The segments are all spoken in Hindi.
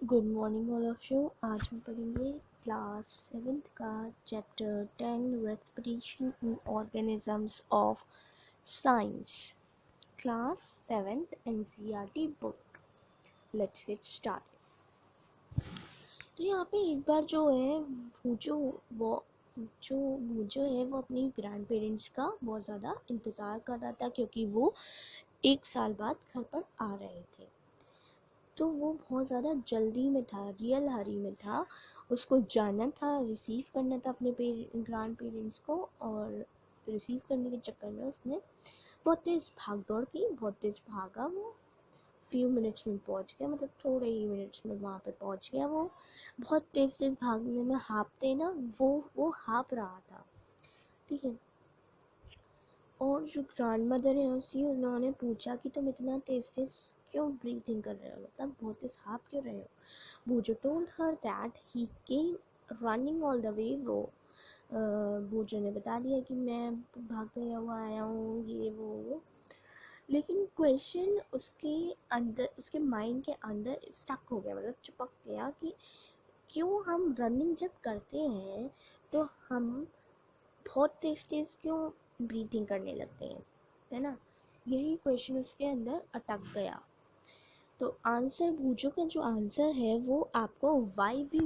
Good morning all of you. आज हम पढ़ेंगे क्लास 7th का chapter 10 respiration in organisms of science. Class 7th NCERT book. Let's get start. तो यहाँ पे एक बार जो है वो जो है वो अपनी ग्रैंड पेरेंट्स का बहुत ज़्यादा इंतज़ार कर रहा था, क्योंकि वो 1 साल बाद घर पर आ रहे थे। तो वो बहुत ज़्यादा जल्दी में था, रियल हरी में था। उसको जाना था, रिसीव करना था अपने ग्रैंड पेरेंट्स को, और रिसीव करने के चक्कर में उसने बहुत तेज़ भाग दौड़ की, बहुत तेज़ भागा। वो फ्यू मिनट्स में पहुंच गया, मतलब थोड़े ही मिनट्स में वहाँ पे पहुंच गया। वो बहुत तेज़ तेज़ भागने में हाँफते ना, वो हाँफ रहा था, ठीक है। और जो ग्रैंड मदर है उसकी, उन्होंने पूछा कि तुम इतना तेज़ तेज़ क्यों ब्रीथिंग कर रहे हो, मतलब बहुत तेज़ हाँफ क्यों रहे हो। Bujo told her that he came running all the way। वो बूजो ने बता दिया कि मैं भागते हुआ आया हूँ, ये वो। लेकिन क्वेश्चन उसके अंदर, उसके माइंड के अंदर स्टक हो गया, मतलब चिपक गया कि क्यों हम रनिंग जब करते हैं तो हम बहुत तेज तेज क्यों ब्रीथिंग करने लगते हैं, है ना। यही क्वेश्चन उसके अंदर अटक गया। तो आंसर, बूजो का जो आंसर है वो आपको वाई वी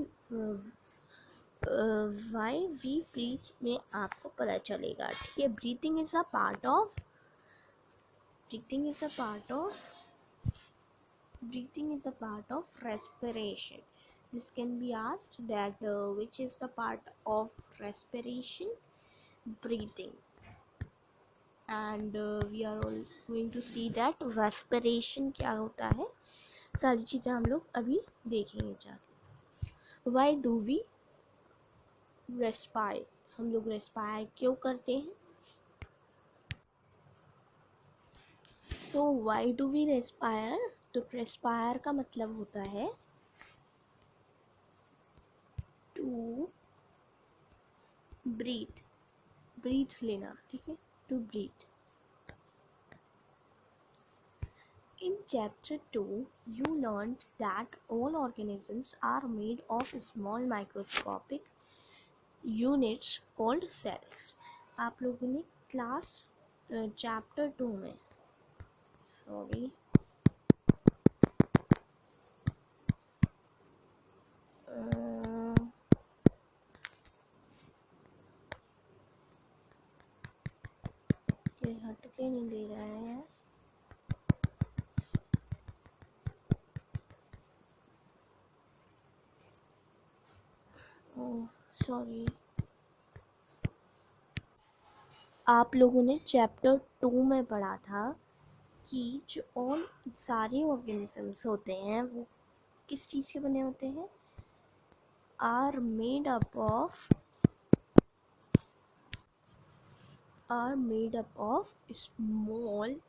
ब्रीथ में आपको पता चलेगा, ठीक है। Breathing is a part of respiration. This can be asked that which is the part of respiration? Breathing. And we are all going to see that respiration क्या होता है। सारी चीज़ें हम लोग अभी देखेंगे जाके। Why do we respire? हम लोग रेस्पायर क्यों करते हैं? तो वाई डू वी रेस्पायर? तो रेस्पायर का मतलब होता है टू ब्रीथ, ब्रीथ लेना, ठीक है, to breathe. In chapter 2, you learned that all organisms are made of small microscopic units called cells। आप लोगों ने क्लास चैप्टर 2 में, सॉरी, ये हट के नहीं दे रहा है यार। Oh sorry. आप लोगों ने चैप्टर 2 में पढ़ा था कि जो और सारे ऑर्गेनिजम्स होते हैं वो किस चीज़ के बने होते हैं? Are made up of small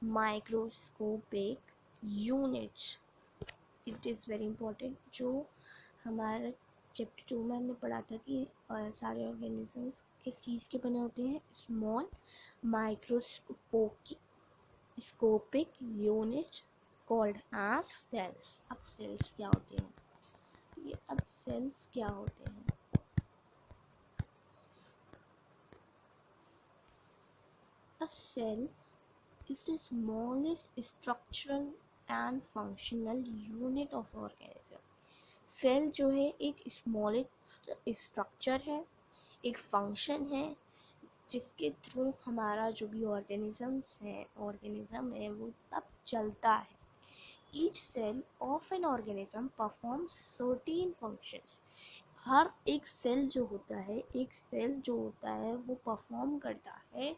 microscopic units. It is very important. जो हमारा चैप्टर 2 में हमने पढ़ा था कि सारे ऑर्गेनिजम्स किस चीज़ के बने होते हैं? Small microscopic units called as cells. अब सेल्स क्या होते हैं? A cell is the smallest structural and functional unit of organism। Cell जो है एक स्मॉलेस्ट स्ट्रक्चर है, एक फंक्शन है, जिसके थ्रू हमारा जो भी ऑर्गेनिज्म है वो तब चलता है। Each cell of an organism performs certain functions. हर एक सेल जो होता है वो परफॉर्म करता है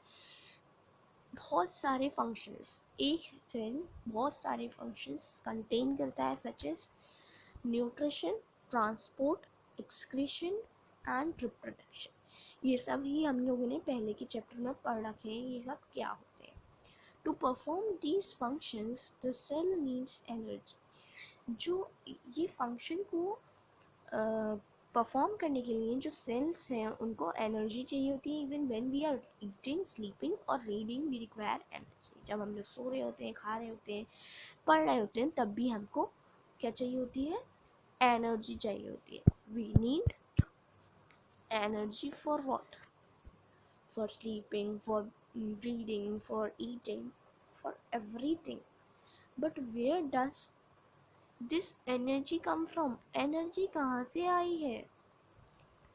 बहुत सारे फंक्शंस। एक सेल बहुत सारे फंक्शंस कंटेन करता है, such as nutrition, transport, excretion and reproduction. ये सब ही हम लोगों ने पहले के चैप्टर में पढ़ रखे हैं, ये सब क्या होते हैं। To perform these functions the cell needs energy. जो ये फंक्शन को परफॉर्म करने के लिए जो सेल्स हैं उनको एनर्जी चाहिए होती है। Even when we are eating, sleeping और रीडिंग वी रिक्वायर एनर्जी। जब हम लोग सो रहे होते हैं, खा रहे होते हैं, पढ़ रहे होते हैं, तब भी हमको क्या चाहिए होती है? एनर्जी चाहिए होती है. We need energy for what? For sleeping, for breathing, for eating, for everything. But where does this energy come from? Energy कहाँ से आई है?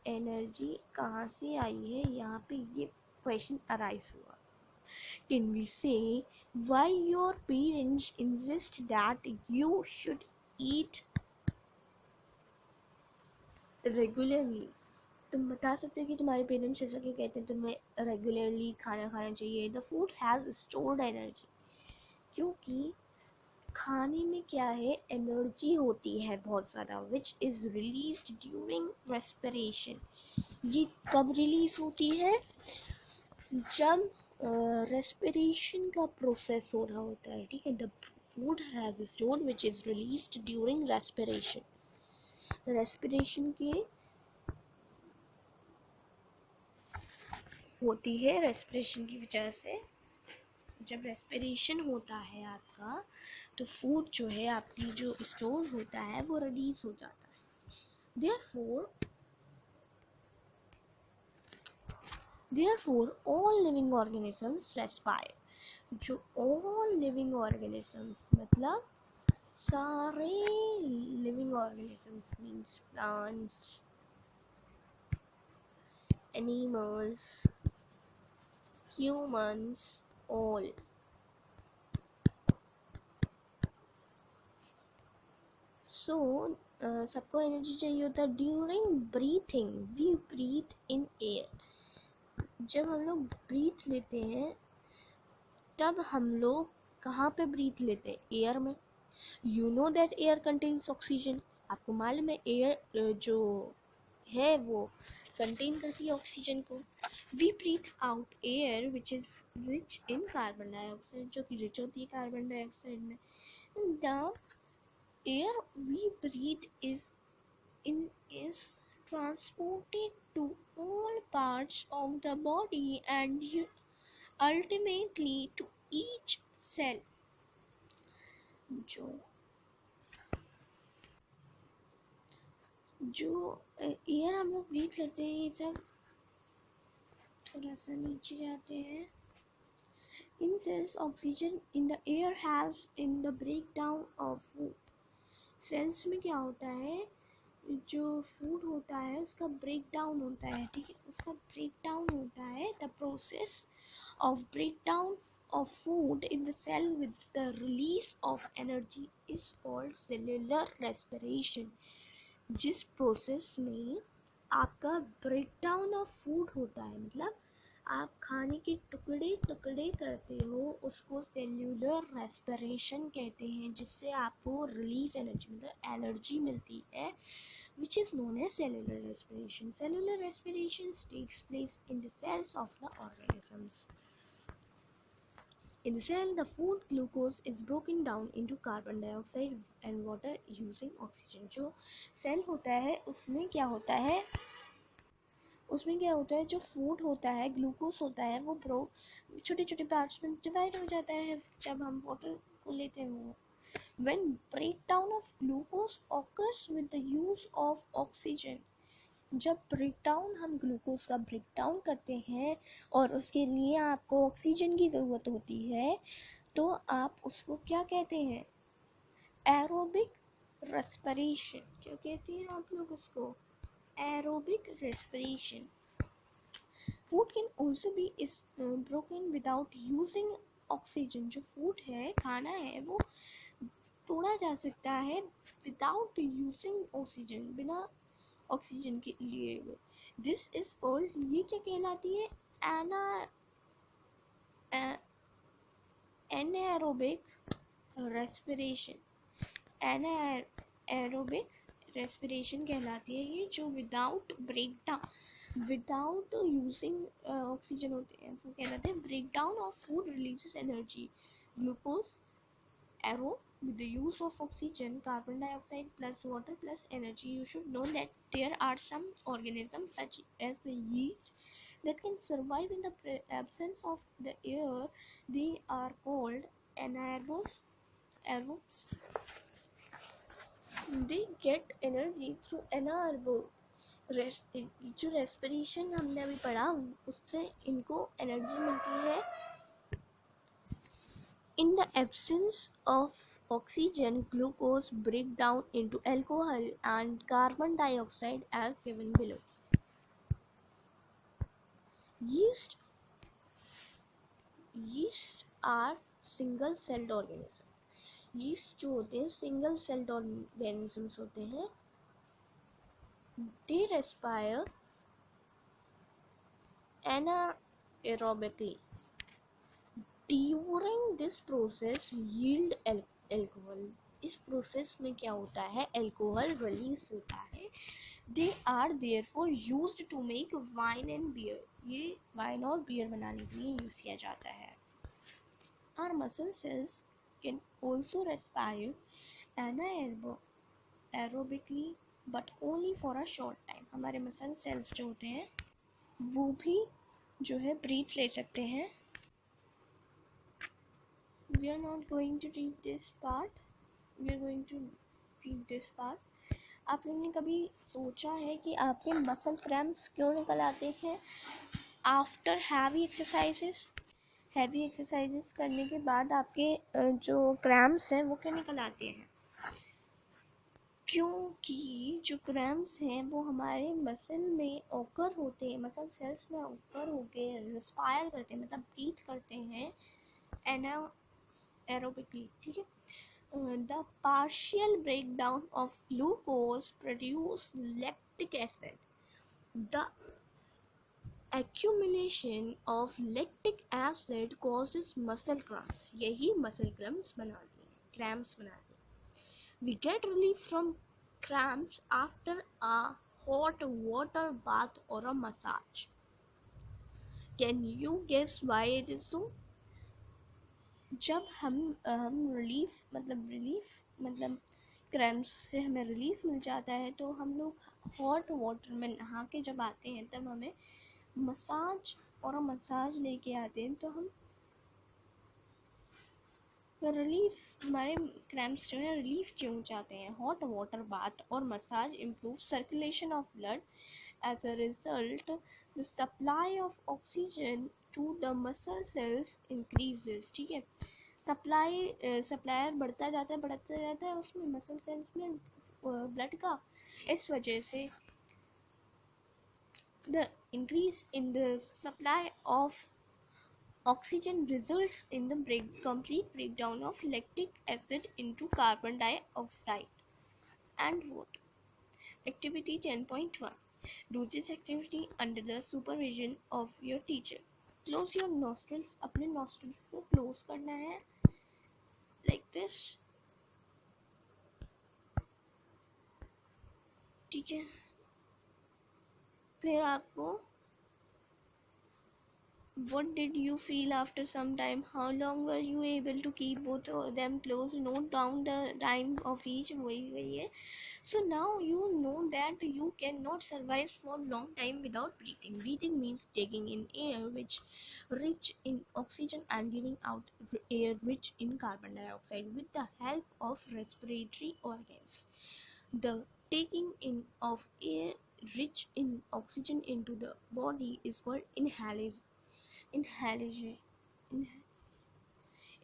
एनर्जी कहाँ से आई है? यहाँ पे ये क्वेश्चन अराइज हुआ. Can we say why your parents insist that you should eat regularly? तुम बता सकते हो कि तुम्हारे पेरेंट्स ऐसा क्यों कहते हैं तुम्हें रेगुलरली खाना खाना चाहिए? The food has stored energy. क्योंकि खाने में क्या है, एनर्जी होती है बहुत ज़्यादा, which is released during respiration. ये कब रिलीज होती है? जब रेस्पिरेशन का प्रोसेस हो रहा होता है. ठीक है. The food has stored which is released during respiration. Respiration के होती है, रेस्पिरेशन की वजह से जब रेस्पिरेशन होता है आपका, तो फूड जो है आपकी जो स्टोर होता है वो रिलीज हो जाता है. therefore all living organisms respire. जो all living organisms मतलब सारे living organisms means plants, animals, humans, all. So सबको एनर्जी चाहिए होता है. During breathing we breathe in air. जब हम लोग ब्रीथ लेते हैं तब हम लोग कहाँ पे ब्रीथ लेते हैं? एयर में. You know that air contains oxygen. आपको मालूम है एयर जो है वो कंटेन करती है ऑक्सीजन को. We breathe out air which in carbon dioxide, जो कि रिच होती है कार्बन डाइऑक्साइड में. The air we breathe is transported to all parts of the body and ultimately to each cell. जो एयर हम लोग ब्रीथ करते हैं, ये सब थोड़ा सा नीचे जाते हैं. In cells oxygen in the air has in the break down of food. Cells में क्या होता है, जो फूड होता है उसका ब्रेक डाउन होता है. ठीक है. उसका ब्रेक डाउन होता है. The process of breakdown of food in the cell with the release of energy is called cellular respiration. जिस प्रोसेस में आपका ब्रेकडाउन ऑफ फूड होता है, मतलब आप खाने के टुकड़े टुकड़े करते हो, उसको सेल्यूलर रेस्पिरेशन कहते हैं, जिससे आपको रिलीज एनर्जी मतलब एनर्जी मिलती है, which is known as cellular respiration. Cellular respiration takes place in the cells of the organisms. In the cell, the food glucose is broken down into carbon dioxide and water using oxygen. जो सेल होता है उसमें क्या होता है, जो फूड होता है, ग्लूकोज होता है, वो छोटे छोटे पार्ट्स में डिवाइड हो जाता है जब हम वाटर को लेते हैं. When breakdown of glucose occurs with the use of oxygen. जब ब्रेकडाउन हम ग्लूकोज का ब्रेकडाउन करते हैं और उसके लिए आपको ऑक्सीजन की ज़रूरत होती है, तो आप उसको क्या कहते हैं? Aerobic respiration. क्या कहते हैं आप लोग उसको? Aerobic respiration. Food can also be broken without using oxygen. जो फूड है, खाना है, वो तोड़ा जा सकता है विदाउट यूजिंग ऑक्सीजन, बिना ऑक्सीजन के लिए. दिस इज कॉल्ड, ये क्या कहलाती है? एनाएरोबिक रेस्पिरेशन. एनाएरोबिक रेस्पिरेशन कहलाती है ये, जो विदाउट यूजिंग ऑक्सीजन होते हैं. वो कहलाते हैं breakdown of food releases energy, glucose arrow with the use of oxygen, carbon dioxide plus water plus energy. You should know that there are some organisms such as the yeast that can survive in the absence of the air. They are called anaerobes. They get energy through anaerobic, जो रेस्पिरेशन हमने अभी पढ़ा उससे इनको एनर्जी मिलती है। In the absence of oxygen, glucose break down into alcohol and carbon dioxide as given below. Yeast are single celled organism. yeast जो होते हैं सिंगल सेल्ड organisms होते हैं. They respire anaerobically. During this process yield alcohol. इस प्रोसेस में क्या होता है, अल्कोहल रिलीज होता है. They are therefore used to make wine and beer. ये वाइन और बियर बनाने के लिए यूज किया जाता है. Our muscle cells can also respire anaerobically but only for a short time. हमारे मसल सेल्स जो होते हैं वो भी जो है ब्रीथ ले सकते हैं. We are not going to read this part. We are going to read this part. आप लोगों ने कभी सोचा है कि आपके मसल क्रैम्प्स क्यों निकल आते हैं after heavy exercises? Heavy exercises करने के बाद आपके जो क्रैम्प्स हैं वो क्यों निकल आते हैं? क्योंकि जो क्रैम्प्स हैं वो हमारे मसल में ऑकर होते हैं, मसल सेल्स में ऑकर होके रिस्पायर करते हैं, मतलब ब्रीथ करते हैं एरोबिकली. ठीक है. The partial breakdown of glucose produce lactic acid. The accumulation of lactic acid causes muscle cramps. यही muscle cramps बनाते हैं. We get relief from cramps after a hot water bath or a massage. Can you guess why it is so? जब हम रिलीफ मतलब क्रैम्प्स से हमें रिलीफ मिल जाता है तो हम लोग हॉट वाटर में नहा के जब आते हैं तब हमें मसाज लेके आते हैं तो हम रिलीफ, हमारे क्रैम्प्स जो है रिलीफ क्यों चाहते हैं. हॉट वाटर बाथ और massage improve circulation of blood. As a result the supply of oxygen to the muscle cells increases. ठीक है. सप्लायर बढ़ता जाता है उसमें मसल सेल्स में ब्लड का. इस वजह से the increase in the supply of oxygen results in the complete breakdown of lactic acid into carbon dioxide. And what? Activity 10.1. Do this activity under the supervision of your teacher. Close your nostrils. अपने nostrils को close करना है like this. ठीक है. फिर आपको what did you feel after some time? How long were you able to keep both of them closed? Note down the time of each. वही है. So now you know that you cannot survive for long time without breathing. Breathing means taking in air which rich in oxygen and giving out air rich in carbon dioxide with the help of respiratory organs. The taking in of air rich in oxygen into the body is called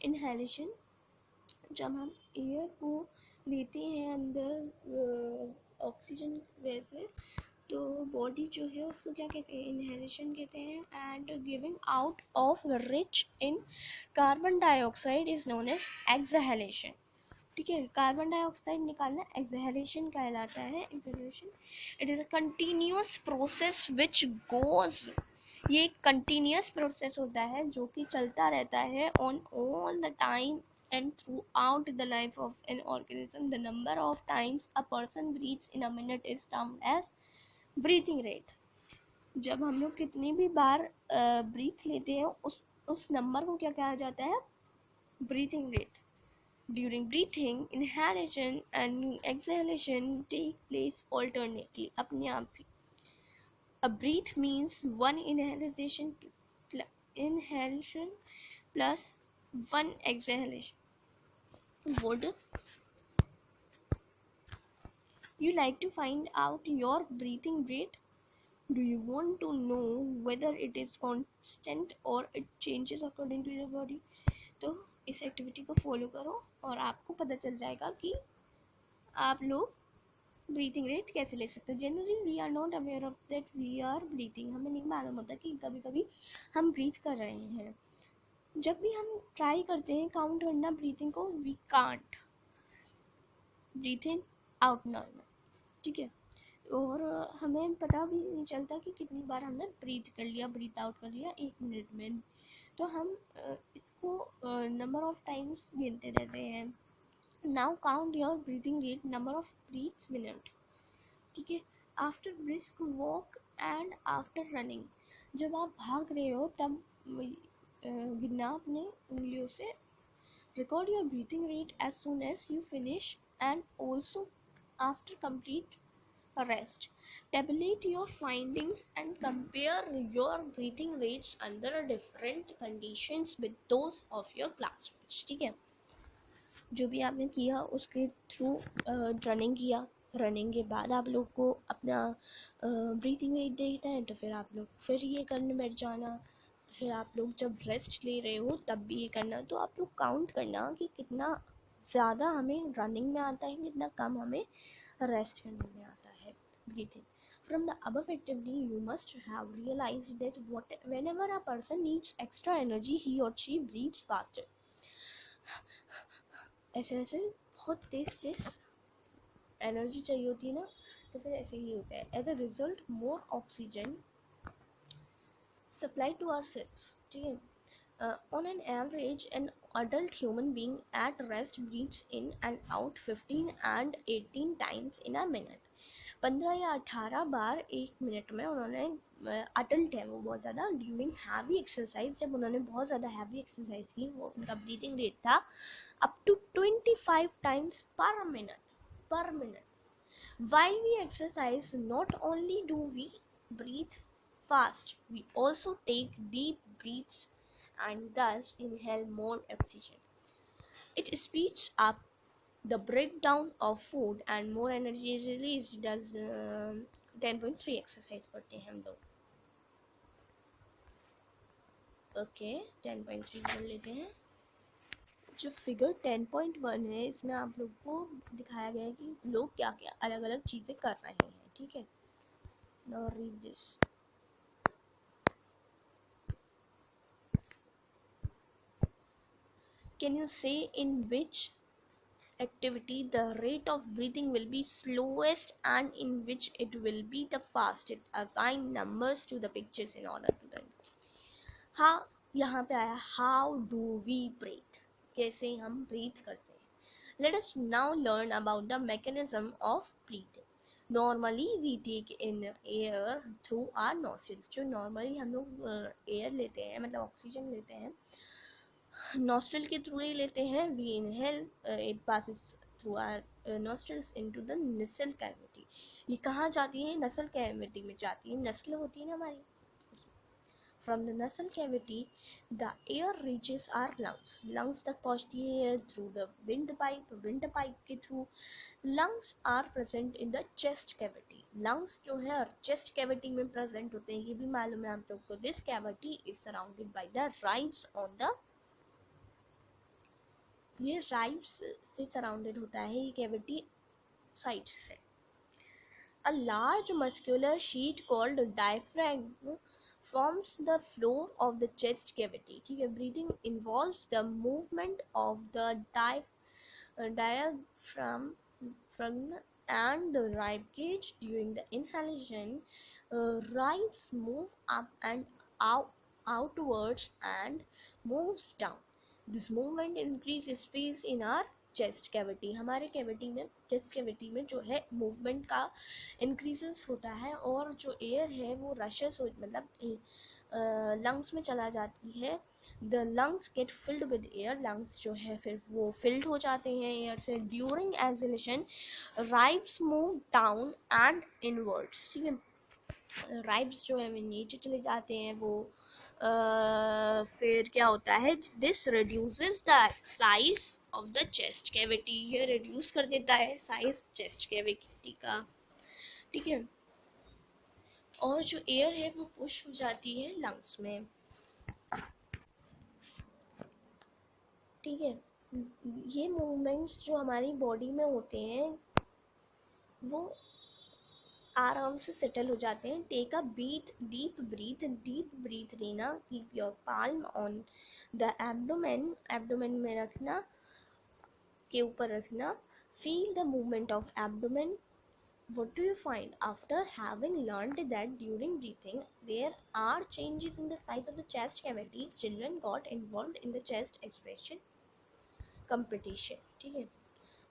inhalation. जब हम एयर को लेते हैं अंदर ऑक्सीजन वैसे तो बॉडी जो है उसको क्या कहते हैं, इनहेलेशन कहते हैं. And giving out of rich in carbon dioxide is known as exhalation. ठीक है. कार्बन डाइऑक्साइड निकालना एक्सहेलेशन कहलाता है. Exhalation it is a continuous process which goes. ये एक कंटिन्यूअस प्रोसेस होता है जो कि चलता रहता है on all the time and throughout the life of an organism. The number of times a person breathes in a minute is termed as breathing rate. जब हम लोग कितनी भी बार ब्रीथ लेते हैं उस नंबर को क्या कहा जाता है, breathing rate. During breathing, inhalation and exhalation take place alternately. अपने आप ही. A breath means one inhalation plus one exhalation would You like to find out your breathing rate? Do you want to know whether it is constant or it changes according to your body? तो इस एक्टिविटी को फॉलो करो और आपको पता चल जाएगा कि आप लोग ब्रीथिंग रेट कैसे ले सकते हैं. Generally we are not aware of that we are breathing. हमें नहीं मालूम होता कि कभी कभी हम ब्रीथ कर रहे हैं. जब भी हम ट्राई करते हैं काउंट करना ब्रीथिंग को, we can't breathe in out normal. ठीक है. और हमें पता भी नहीं चलता कि कितनी बार हमने ब्रीथ कर लिया, ब्रीथ आउट कर लिया 1 मिनट में. तो हम इसको नंबर ऑफ टाइम्स गिनते रहते हैं. Now count your breathing rate, number of breaths minute. ठीक है. After brisk walk and after running. जब आप भाग रहे हो तब गिनना अपने उंगलियों से. Record your breathing rate as soon as you finish and also after complete rest. Tabulate your findings and compare your breathing rates under different conditions with those of your classmates. ठीक है. जो भी आपने किया उसके थ्रू रनिंग किया. रनिंग के बाद आप लोग को अपना ब्रीथिंग रेट देखना है तो फिर आप लोग फिर ये करने बैठ जाना. फिर आप लोग जब रेस्ट ले रहे हो तब भी ये करना. तो आप लोग काउंट करना कि कितना ज़्यादा हमें रनिंग में आता है, कितना कम हमें रेस्ट करने में आता है. Breathing. From the above activity, you must have realized that whenever a person needs extra energy, he or she breathes faster. ऐसे ऐसे बहुत तेज एनर्जी चाहिए होती है ना, तो फिर ऐसे ही होता है. As a result, more oxygen supplied to our cells. ठीक है. On an average, an adult human being at rest breathes in and out 15 and 18 times in a minute. 15 या 18 बार 1 मिनट में उन्होंने, अडल्ट है वो बहुत ज़्यादा, ड्यूरिंग हैवी एक्सरसाइज, जब उन्होंने बहुत ज़्यादा हैवी एक्सरसाइज की वो उनका ब्रीथिंग रेट था up to 25 times per minute. While we exercise, not only do we breathe fast, we also take deep breaths and thus inhale more oxygen. It speeds up the breakdown of food and more energy is released. does 10.3 exercise करते हैं हम लोग. ओके 10.3 कर लेते हैं. जो फिगर 10.1 है इसमें आप लोग को दिखाया गया है कि लोग क्या क्या अलग अलग चीज़ें कर रहे हैं. ठीक है. Now read this. Can you से इन विच activity the rate of breathing will be slowest and in which it will be the fastest? Assign numbers to the pictures in order to learn. हाँ, यहाँ पे आया how do we breathe, कैसे हम breathe करते हैं. Let us now learn about the mechanism of breathing. Normally we take in air through our nostrils. जो normally हम लोग air लेते हैं, मतलब ऑक्सीजन लेते हैं, नॉस्ट्रल के थ्रू ही लेते हैं. We inhale, it passes through our nostrils into the nasal cavity. ये कहाँ जाती है? नसल कैविटी में जाती है. नस्ल होती है ना हमारी. From the nasal cavity the air reaches our lungs. Lungs तक पहुँचती है through the wind pipe. Wind pipe के थ्रू lungs are present in the chest cavity. Lungs जो है चेस्ट कैविटी में प्रेजेंट होते हैं, ये भी मालूम है आप लोग को. This cavity is surrounded by the ribs on the, ये राइब्स से सराउंडेड होता है ये कैविटी साइड से. A large muscular sheet called diaphragm forms the floor of the chest cavity. ठीक है. Breathing involves the movement of the diaphragm and the rib cage. During the inhalation, ribs move up and outwards and moves down. This movement increases space in our chest cavity. हमारे कैविटी में, चेस्ट कैविटी में जो है मूवमेंट का इंक्रीजेस होता है और जो एयर है वो रशेस हो, मतलब लंग्स में चला जाती है. The lungs get filled with air. Lungs जो है फिर वो फिल्ड हो जाते हैं एयर से. During exhalation ribs move down and inwards. ठीक है. राइब्स जो है नीचे चले जाते हैं वो फिर क्या होता है? This reduces the size of the chest cavity, ये रिड्यूस कर देता है साइज चेस्ट कैविटी का, ठीक है। और जो एयर है वो पुश हो जाती है लंग्स में, ठीक है। ये मूवमेंट्स जो हमारी बॉडी में होते हैं वो आराम से सेटल हो जाते हैं। टेक अ डीप ब्रीथ लेना, keep your palm on the abdomen, abdomen में रखना, के ऊपर रखना, feel the movement of abdomen. What do you find after having learned that during breathing there are changes in the size of the chest cavity? Children got involved in the chest expression competition, ठीक है।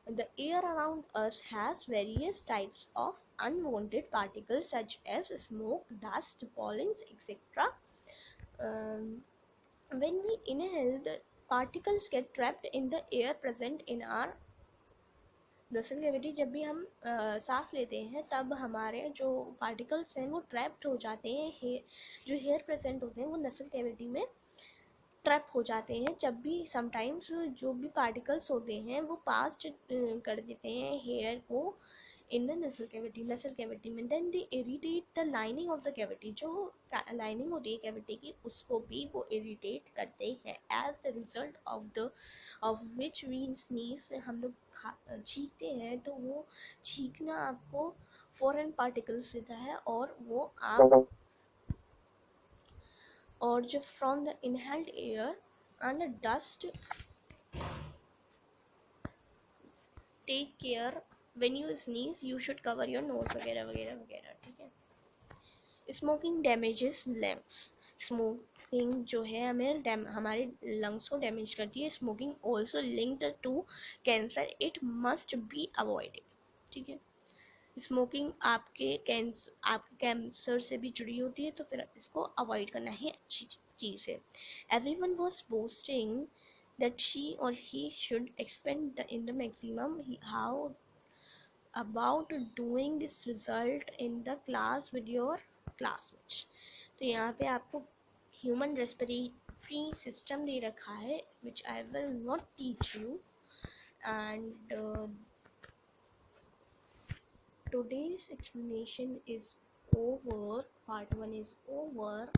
The air around us has various types of unwanted particles such as smoke, dust, pollens, etc. When we inhale, the particles get trapped in the air present in our नसल कैविटी। जब भी हम सांस लेते हैं तब हमारे जो पार्टिकल्स हैं वो ट्रैप्ड हो जाते हैं, जो हेयर प्रेजेंट होते हैं वो नसल कैविटी में ट्रैप हो जाते हैं। जब भी समटाइम्स जो भी पार्टिकल्स होते हैं वो पास कर देते हैं हेयर को इन द नसल कैविटी में, then they irritate the lining of the cavity, जो लाइनिंग होती है कैविटी की उसको भी वो इरिटेट करते हैं। As the result of which we sneeze, हम लोग छींकते हैं तो वो छींकना आपको फॉरेन पार्टिकल्स देता है, और वो आप और जो from the inhaled air and dust, take care when you sneeze, you should cover your nose वगैरह वगैरह वगैरह, ठीक है। स्मोकिंग डैमेजेस लंग्स, स्मोकिंग जो है हमें हमारे लंग्स को डैमेज करती है। Smoking also linked to cancer, it must be avoided, ठीक है। स्मोकिंग आपके कैंसर से भी जुड़ी होती है, तो फिर इसको अवॉइड करना ही अच्छी चीज़ है। Everyone was boasting that she or he should expend in the maximum. How about doing this result in the class with your classmates? तो यहाँ पे आपको ह्यूमन रेस्पिरेटरी सिस्टम दे रखा है, which I will not teach you, and today's explanation is over, part 1 is over.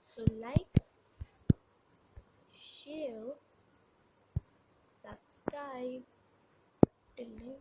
So like, share, subscribe, till then